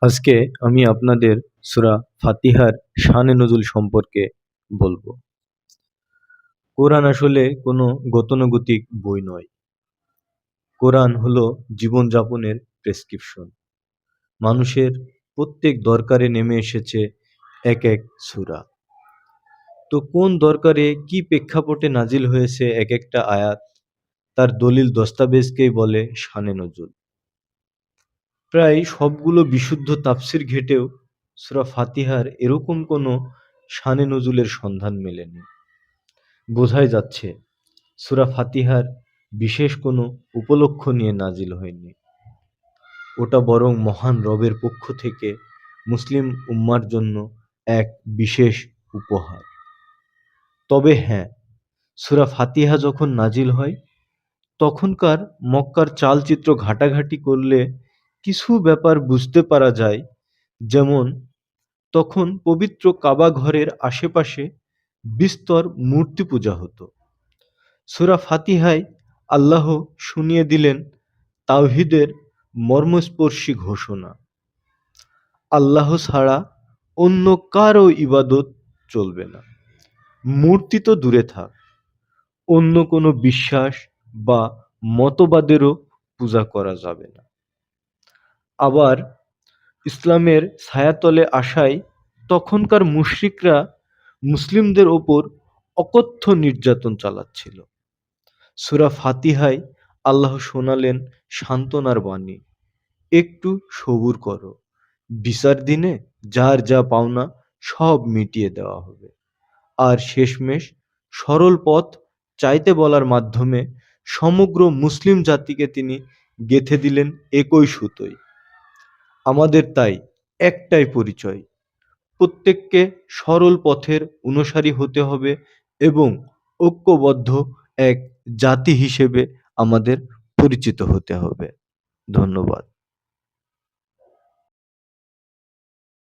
আজকে আমি আপনাদের সূরা ফাতিহার শানে নজুল সম্পর্কে বলবো। কোরআন আসলে কোনো গতানুগতিক বই নয়। কোরআন হলো জীবনযাপনের প্রেসক্রিপশন। মানুষের প্রত্যেক দরকারে নেমে এসেছে এক এক সূরা। তো কোন দরকারে কি প্রেক্ষাপটে নাজিল হয়েছে এক একটা আয়াত, তার দলিল দস্তাবেজকেই বলে শানে নজুল। প্রায় সবগুলো বিশুদ্ধ তাফসির ঘেঁটেও সূরা ফাতিহার এরকম কোনো শানে নজুলের সন্ধান মেলেনি। বোঝাই যাচ্ছে সূরা ফাতিহার বিশেষ কোনো উপলক্ষ নিয়ে নাজিল হয়নি। ওটা বরং মহান রবের পক্ষ থেকে মুসলিম উম্মার জন্য এক বিশেষ উপহার। তবে হ্যাঁ, সূরা ফাতিহা যখন নাজিল হয় তখনকার মক্কার চালচিত্র ঘাটাঘাটি করলে কিছু ব্যাপার বুঝতে পারা যায়। যেমন, তখন পবিত্র কাবা ঘরের আশেপাশে বিস্তর মূর্তি পূজা হতো। সূরা ফাতিহায় আল্লাহ শুনিয়ে দিলেন তাওহীদের মর্মস্পর্শী ঘোষণা। আল্লাহ ছাড়া অন্য কারও ইবাদত চলবে না। মূর্তি তো দূরে থাক, অন্য কোনো বিশ্বাস বা মতবাদেরও পূজা করা যাবে না। আবার ইসলামের ছায়াতলে আসায় তখনকার মুশরিকরা মুসলিমদের ওপর অকথ্য নির্যাতন চালাচ্ছিল। সূরা ফাতিহায় আল্লাহ শোনালেন সান্ত্বনার বাণী, একটু সবুর করো, বিচার দিনে যার যা পাওনা সব মিটিয়ে দেওয়া হবে। আর শেষমেশ সরল পথ চাইতে বলার মাধ্যমে সমগ্র মুসলিম জাতিকে তিনি গেঁথে দিলেন একই সুতোয়। আমাদের তাই একটাই পরিচয়, প্রত্যেককে সরল পথের অনুসারী হতে হবে এবং ঐক্যবদ্ধ এক জাতি হিসেবে আমাদের পরিচিত হতে হবে। ধন্যবাদ।